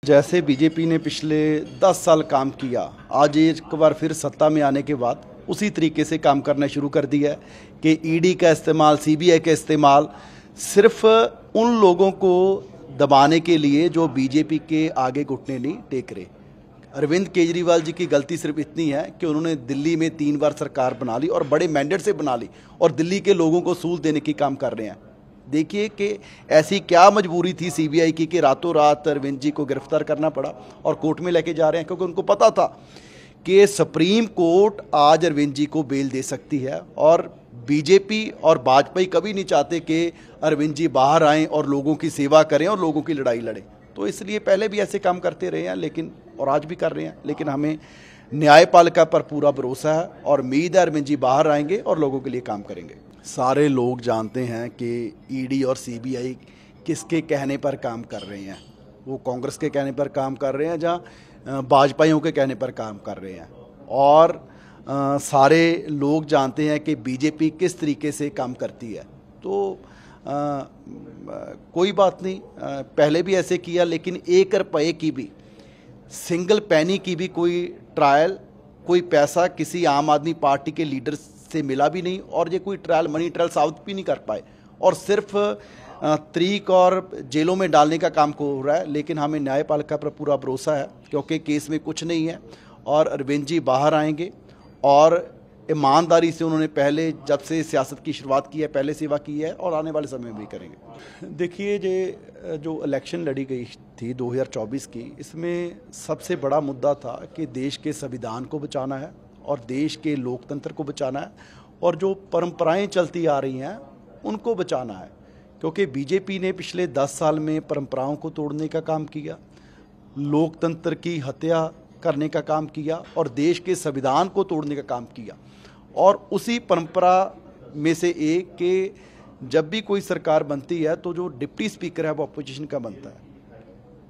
जैसे बीजेपी ने पिछले 10 साल काम किया, आज एक बार फिर सत्ता में आने के बाद उसी तरीके से काम करना शुरू कर दिया है कि ईडी का इस्तेमाल, सीबीआई का इस्तेमाल सिर्फ उन लोगों को दबाने के लिए जो बीजेपी के आगे घुटने नहीं टेक रहे। अरविंद केजरीवाल जी की गलती सिर्फ इतनी है कि उन्होंने दिल्ली में 3 बार सरकार बना ली और बड़े मैंडेट से बना ली और दिल्ली के लोगों को सूल देने की काम कर रहे हैं। देखिए कि ऐसी क्या मजबूरी थी सीबीआई की कि रातों रात अरविंद जी को गिरफ्तार करना पड़ा और कोर्ट में लेके जा रहे हैं, क्योंकि उनको पता था कि सुप्रीम कोर्ट आज अरविंद जी को बेल दे सकती है और बीजेपी और भाजपा कभी नहीं चाहते कि अरविंद जी बाहर आएँ और लोगों की सेवा करें और लोगों की लड़ाई लड़ें। तो इसलिए पहले भी ऐसे काम करते रहे हैं, लेकिन और आज भी कर रहे हैं, लेकिन हमें न्यायपालिका पर पूरा भरोसा है और उम्मीद है अरविंद जी बाहर आएंगे और लोगों के लिए काम करेंगे। सारे लोग जानते हैं कि ईडी और सीबीआई किसके कहने पर काम कर रहे हैं। वो कांग्रेस के कहने पर काम कर रहे हैं या भाजपाइयों के कहने पर काम कर रहे हैं, और सारे लोग जानते हैं कि बीजेपी किस तरीके से काम करती है। तो कोई बात नहीं, पहले भी ऐसे किया, लेकिन 1 रुपये की भी, सिंगल पैनी की भी कोई ट्रायल, कोई पैसा किसी आम आदमी पार्टी के लीडर से मिला भी नहीं, और ये कोई ट्रायल, मनी ट्रायल साबित भी नहीं कर पाए, और सिर्फ तरीक और जेलों में डालने का काम हो रहा है। लेकिन हमें न्यायपालिका पर पूरा भरोसा है, क्योंकि केस में कुछ नहीं है और अरविंद जी बाहर आएंगे और ईमानदारी से उन्होंने पहले जब से सियासत की शुरुआत की है पहले सेवा की है और आने वाले समय में भी करेंगे। देखिए, ये जो इलेक्शन लड़ी गई थी 2024 की, इसमें सबसे बड़ा मुद्दा था कि देश के संविधान को बचाना है और देश के लोकतंत्र को बचाना है और जो परंपराएं चलती आ रही हैं उनको बचाना है, क्योंकि बीजेपी ने पिछले 10 साल में परंपराओं को तोड़ने का काम किया, लोकतंत्र की हत्या करने का काम किया और देश के संविधान को तोड़ने का काम किया। और उसी परंपरा में से एक कि जब भी कोई सरकार बनती है तो जो डिप्टी स्पीकर है वो अपोजिशन का बनता है,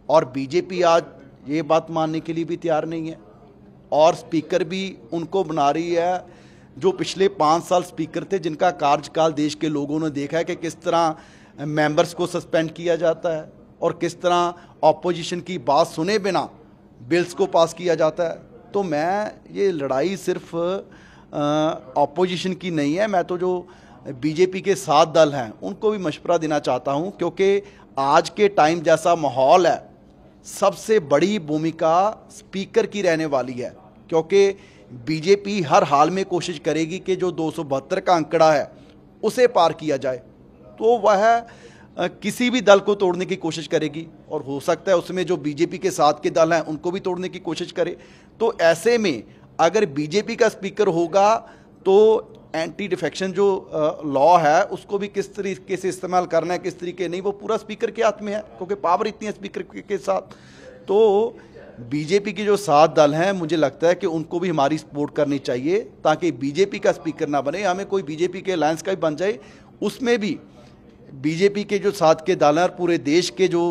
और बीजेपी आज ये बात मानने के लिए भी तैयार नहीं है और स्पीकर भी उनको बना रही है जो पिछले 5 साल स्पीकर थे, जिनका कार्यकाल देश के लोगों ने देखा है कि किस तरह मेंबर्स को सस्पेंड किया जाता है और किस तरह ऑपोजिशन की बात सुने बिना बिल्स को पास किया जाता है। तो मैं ये लड़ाई सिर्फ ऑपोजिशन की नहीं है, मैं तो जो बीजेपी के 7 दल हैं उनको भी मशवरा देना चाहता हूं, क्योंकि आज के टाइम जैसा माहौल है, सबसे बड़ी भूमिका स्पीकर की रहने वाली है, क्योंकि बीजेपी हर हाल में कोशिश करेगी कि जो 272 का आंकड़ा है उसे पार किया जाए, तो वह किसी भी दल को तोड़ने की कोशिश करेगी और हो सकता है उसमें जो बीजेपी के साथ के दल हैं उनको भी तोड़ने की कोशिश करे। तो ऐसे में अगर बीजेपी का स्पीकर होगा तो एंटी डिफेक्शन जो लॉ है उसको भी किस तरीके से इस्तेमाल करना है, किस तरीके नहीं, वो पूरा स्पीकर के हाथ में है, क्योंकि पावर इतनी है स्पीकर के साथ। तो बीजेपी के जो 7 दल हैं, मुझे लगता है कि उनको भी हमारी सपोर्ट करनी चाहिए, ताकि बीजेपी का स्पीकर ना बने, हमें कोई बीजेपी के अलायंस का भी बन जाए, उसमें भी बीजेपी के जो 7 के दल हैं और पूरे देश के जो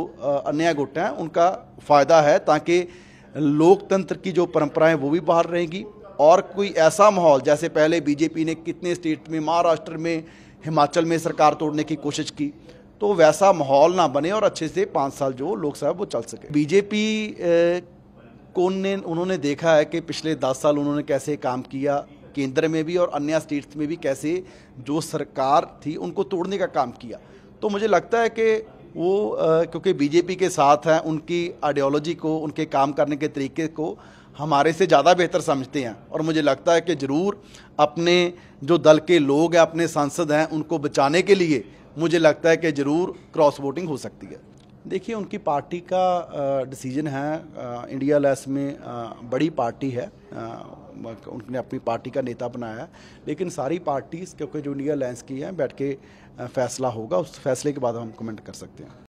अन्य गुट हैं उनका फ़ायदा है, ताकि लोकतंत्र की जो परंपराएं वो भी बाहर रहेंगी और कोई ऐसा माहौल, जैसे पहले बीजेपी ने कितने स्टेट में, महाराष्ट्र में, हिमाचल में सरकार तोड़ने की कोशिश की, तो वैसा माहौल ना बने और अच्छे से 5 साल जो लोकसभा वो चल सके। बीजेपी उन्होंने देखा है कि पिछले 10 साल उन्होंने कैसे काम किया, केंद्र में भी और अन्य स्टेट्स में भी कैसे जो सरकार थी उनको तोड़ने का काम किया। तो मुझे लगता है कि वो क्योंकि बीजेपी के साथ हैं, उनकी आइडियोलॉजी को, उनके काम करने के तरीके को हमारे से ज़्यादा बेहतर समझते हैं, और मुझे लगता है कि ज़रूर अपने जो दल के लोग हैं, अपने सांसद हैं, उनको बचाने के लिए मुझे लगता है कि ज़रूर क्रॉस वोटिंग हो सकती है। देखिए, उनकी पार्टी का डिसीजन है, इंडिया अलायंस में बड़ी पार्टी है, उन्होंने अपनी पार्टी का नेता बनाया है, लेकिन सारी पार्टीज़, क्योंकि जो इंडिया अलायंस की हैं, बैठ के फैसला होगा, उस फैसले के बाद हम कमेंट कर सकते हैं।